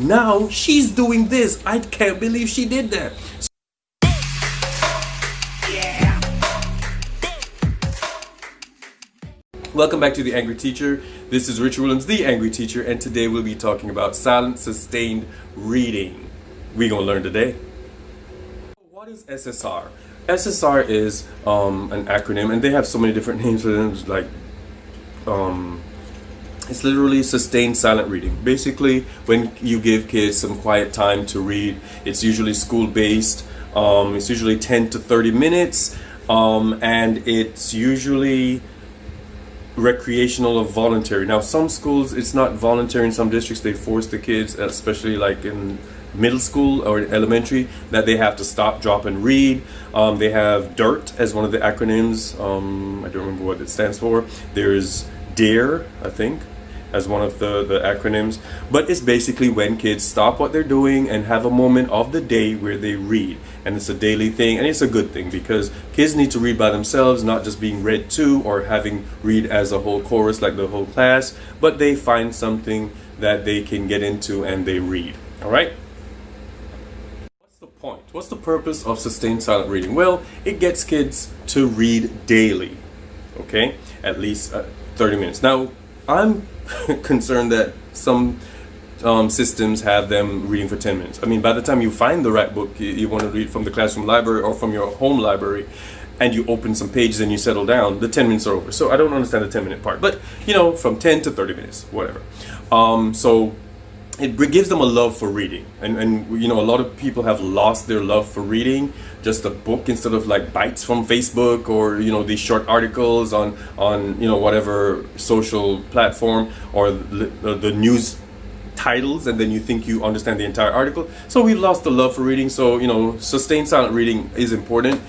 now she's doing this. I can't believe she did that. Welcome back to The Angry Teacher. This is Richard Williams, The Angry Teacher, and today we'll be talking about silent sustained reading. We're going to learn today. What is SSR? SSR is an acronym, and they have so many different names for them, like it's literally sustained silent reading. Basically, when you give kids some quiet time to read, it's usually school-based. It's usually 10 to 30 minutes, and it's usually recreational or voluntary. Now, some schools it's not voluntary. In some districts, they force the kids, especially like in middle school or elementary, that they have to stop, drop, and read. They have DIRT as one of the acronyms. I don't remember what it stands for. There's DARE, I think, as one of the acronyms. But it's basically when kids stop what they're doing and have a moment of the day where they read. And it's a daily thing, and it's a good thing because kids need to read by themselves, not just being read to or having read as a whole chorus like the whole class, but they find something that they can get into and they read. All right? What's the point? What's the purpose of sustained silent reading? Well, it gets kids to read daily, okay? At least 30 minutes. Now, I'm concerned that some systems have them reading for 10 minutes. I mean, by the time you find the right book you want to read from the classroom library or from your home library, and you open some pages and you settle down, the 10 minutes are over. So I don't understand the 10-minute part, but you know, from 10 to 30 minutes, whatever. So it gives them a love for reading, and you know, a lot of people have lost their love for reading. Just a book instead of like bites from Facebook, or you know, these short articles on you know, whatever social platform, or the news titles, and then you think you understand the entire article. So we've lost the love for reading. So you know, sustained silent reading is important.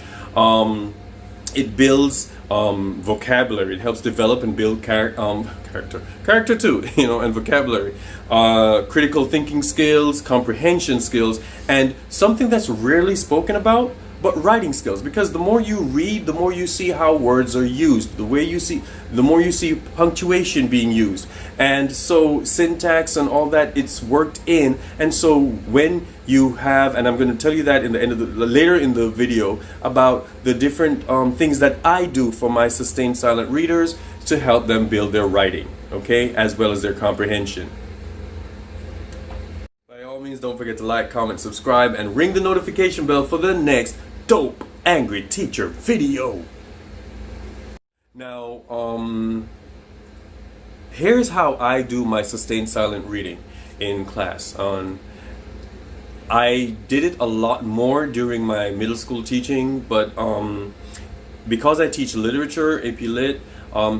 It builds vocabulary. It helps develop and build character too, you know, and vocabulary, critical thinking skills, comprehension skills, and something that's rarely spoken about, but writing skills. Because the more you read, the more you see how words are used, the more you see punctuation being used, and so syntax and all that, it's worked in. And so when you have, and I'm going to tell you that in the end of later in the video about the different things that I do for my sustained silent readers to help them build their writing, okay, as well as their comprehension. By all means, don't forget to like, comment, subscribe, and ring the notification bell for the next dope Angry Teacher video. Now, here's how I do my sustained silent reading in class. I did it a lot more during my middle school teaching, but because I teach literature, AP Lit,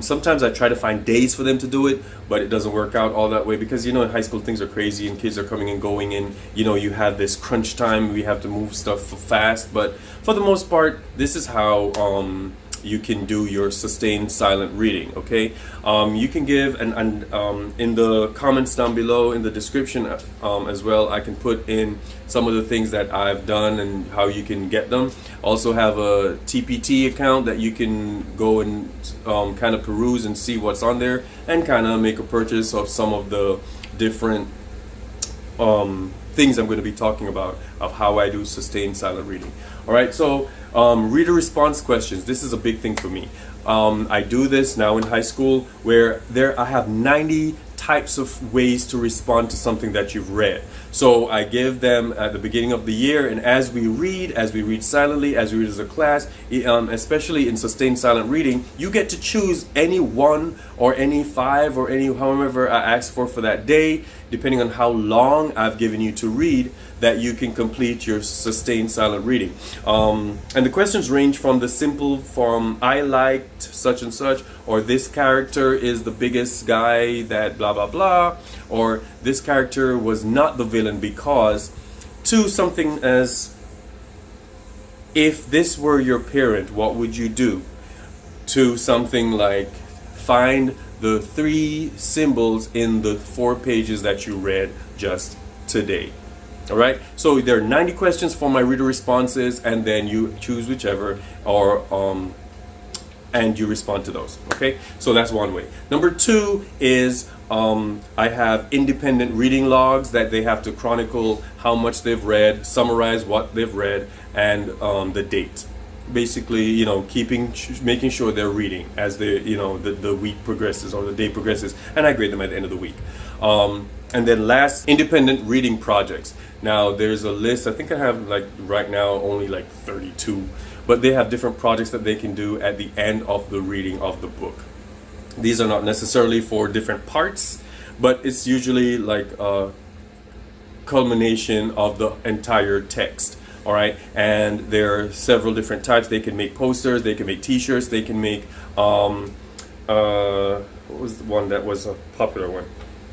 sometimes I try to find days for them to do it, but it doesn't work out all that way because, you know, in high school things are crazy and kids are coming and going, and you know, you have this crunch time, we have to move stuff fast. But for the most part, this is how you can do your sustained silent reading, okay? You can give, and in the comments down below, in the description as well, I can put in some of the things that I've done and how you can get them. Also have a TPT account that you can go and kind of peruse and see what's on there, and kind of make a purchase of some of the different things I'm going to be talking about of how I do sustained silent reading. All right, so reader response questions. This is a big thing for me. I do this now in high school, where I have 90 types of ways to respond to something that you've read. So I give them at the beginning of the year, and as we read silently, as we read as a class, especially in sustained silent reading, you get to choose any one or any 5 or any however I ask for that day, depending on how long I've given you to read, that you can complete your sustained silent reading. And the questions range from the simple, from I liked such and such, or this character is the biggest guy that blah blah blah, or this character was not the villain because, to something as, if this were your parent, what would you do? To something like, find the 3 symbols in the 4 pages that you read just today. All right, so there are 90 questions for my reader responses, and then you choose whichever, or and you respond to those. Okay, so that's one way. Number two is I have independent reading logs that they have to chronicle how much they've read, summarize what they've read, and the date. Basically, you know, making sure they're reading as the week progresses or the day progresses, and I grade them at the end of the week. And then last, independent reading projects. Now there's a list. I think I have like right now only like 32, but they have different projects that they can do at the end of the reading of the book. These are not necessarily for different parts, but it's usually like a culmination of the entire text. All right, and there are several different types. They can make posters, they can make T-shirts, they can make what was the one that was a popular one?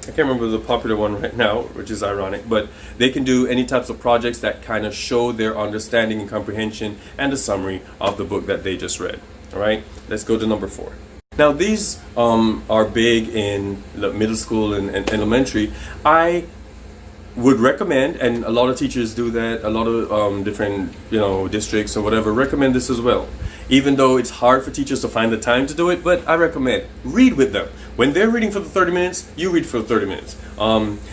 I can't remember the popular one right now, which is ironic, but they can do any types of projects that kind of show their understanding and comprehension and a summary of the book that they just read. All right, let's go to number 4. Now these are big in middle school and elementary. I would recommend, and a lot of teachers do that, a lot of different districts or whatever recommend this as well. Even though it's hard for teachers to find the time to do it, but I recommend read with them. When they're reading for the 30 minutes, you read for 30 minutes.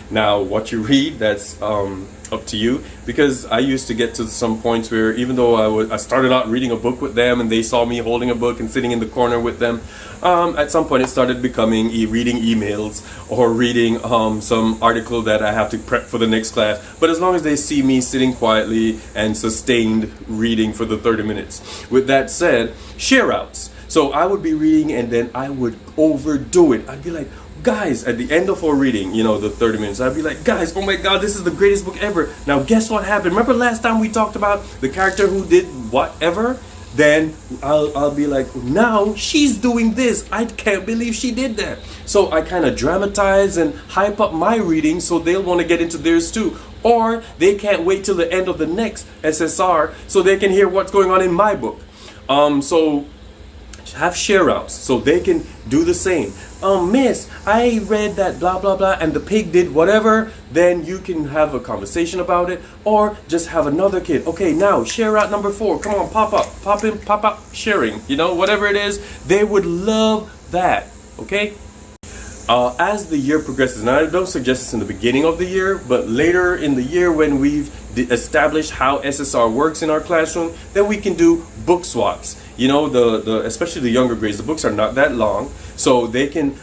Now what you read, that's up to you, because I used to get to some points where even though I started out reading a book with them and they saw me holding a book and sitting in the corner with them, at some point it started becoming reading emails or reading some article that I have to prep for the next class. But as long as they see me sitting quietly and sustained reading for the 30 minutes. With that said, share outs. So I would be reading and then I would overdo it. I'd be like, guys, at the end of our reading, the 30 minutes, I'd be like, guys, oh my God, this is the greatest book ever. Now, guess what happened? Remember last time we talked about the character who did whatever? Then I'll be like, now she's doing this. I can't believe she did that. So I kind of dramatize and hype up my reading so they'll want to get into theirs too. Or they can't wait till the end of the next SSR so they can hear what's going on in my book. So have share outs so they can do the same. Miss, I read that blah blah blah and the pig did whatever. Then you can have a conversation about it, or just have another kid. Okay, now share out number 4. Come on, pop up sharing. Whatever it is, they would love that. Okay. As the year progresses, now I don't suggest this in the beginning of the year, but later in the year when we've established how SSR works in our classroom, then we can do book swaps. Especially the younger grades, the books are not that long, so they can,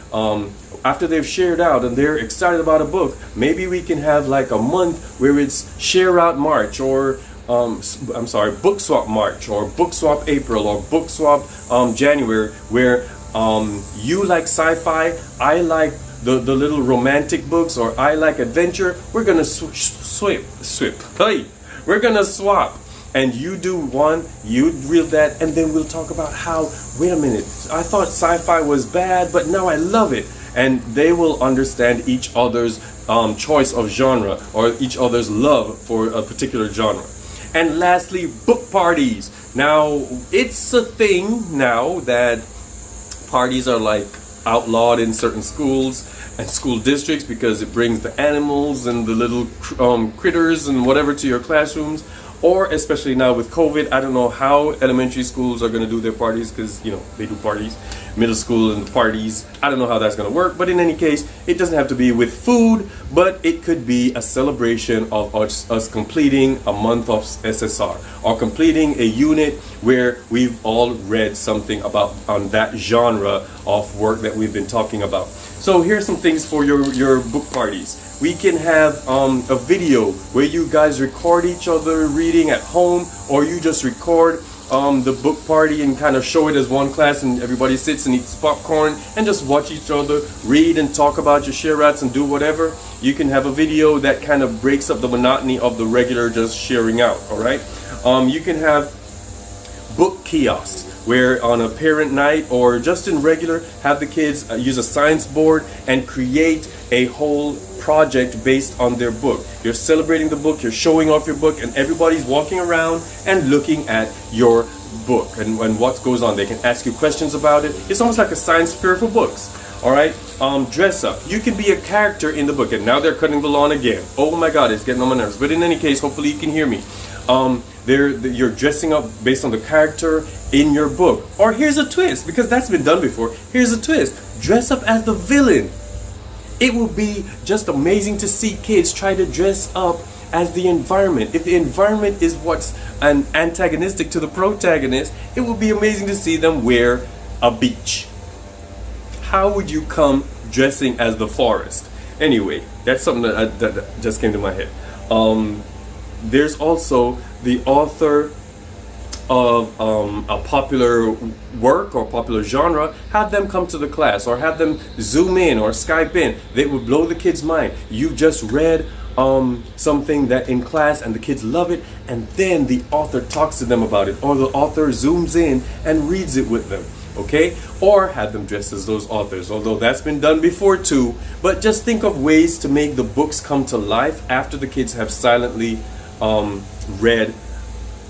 after they've shared out and they're excited about a book, maybe we can have like a month where it's share out March, or book swap March, or book swap April, or book swap January, where you like sci-fi, I like the little romantic books, or I like adventure. We're gonna we're gonna swap. And you do one, you read that, and then we'll talk about how, wait a minute, I thought sci-fi was bad, but now I love it. And they will understand each other's choice of genre, or each other's love for a particular genre. And lastly, book parties. Now, it's a thing now that parties are like outlawed in certain schools and school districts because it brings the animals and the little critters and whatever to your classrooms. Or especially now with COVID, I don't know how elementary schools are going to do their parties, because they do parties. Middle school and the parties, I don't know how that's going to work. But in any case, it doesn't have to be with food, but it could be a celebration of us completing a month of SSR, or completing a unit where we've all read something about on that genre of work that we've been talking about. So here's some things for your book parties. We can have a video where you guys record each other reading at home, or you just record the book party and kind of show it as one class, and everybody sits and eats popcorn and just watch each other read and talk about your share outs and do whatever. You can have a video that kind of breaks up the monotony of the regular just sharing out. All right. You can have book kiosks, where on a parent night or just in regular, have the kids use a science board and create a whole project based on their book. You're celebrating the book, you're showing off your book, and everybody's walking around and looking at your book and what goes on. They can ask you questions about it. It's almost like a science fair for books. All right. Dress up. You can be a character in the book. And now they're cutting the lawn again. Oh my God, it's getting on my nerves. But in any case, hopefully you can hear me. You're dressing up based on the character in your book. Or here's a twist, because that's been done before. Here's a twist. Dress up as the villain. It would be just amazing to see kids try to dress up as the environment. If the environment is what's antagonistic to the protagonist, it would be amazing to see them wear a beach. How would you come dressing as the forest? Anyway, that's something that just came to my head. There's also the author of a popular work or popular genre. Have them come to the class, or have them Zoom in or Skype in. They would blow the kids' mind. You've just read something that in class and the kids love it, and then the author talks to them about it, or the author zooms in and reads it with them. Okay? Or have them dressed as those authors, although that's been done before too. But just think of ways to make the books come to life after the kids have silently read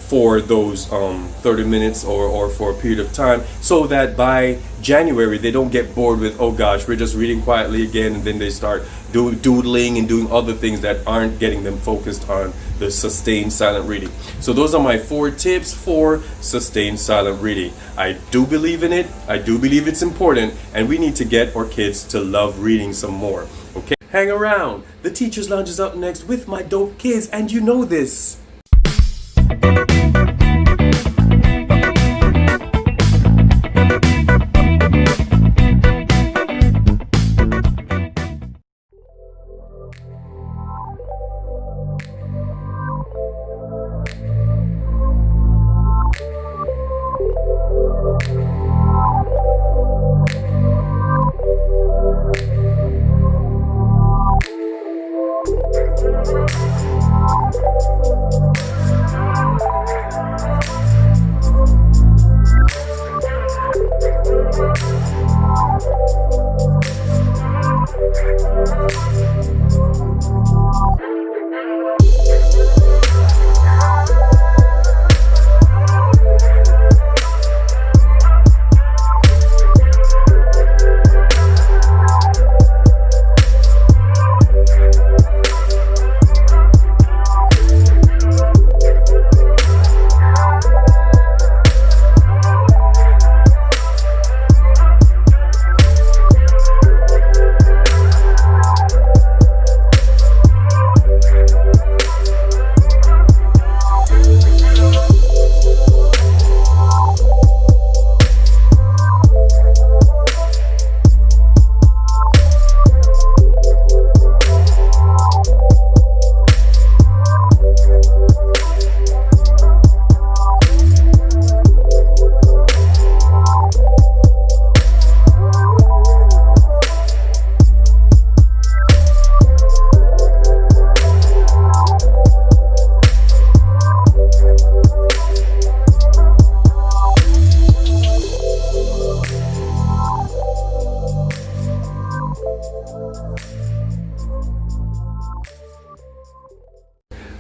for those 30 minutes or for a period of time, so that by January they don't get bored with, oh gosh, we're just reading quietly again, and then they start doodling and doing other things that aren't getting them focused on the sustained silent reading. So those are my 4 tips for sustained silent reading. I do believe in it. I do believe it's important, and we need to get our kids to love reading some more. Okay? Hang around. The Teacher's Lounge is up next with my dope kids, and you know this.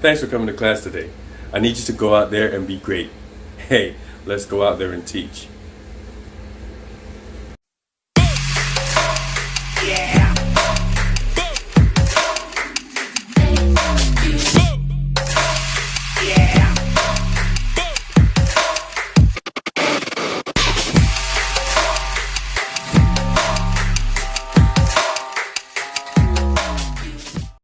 Thanks for coming to class today. I need you to go out there and be great. Hey, let's go out there and teach.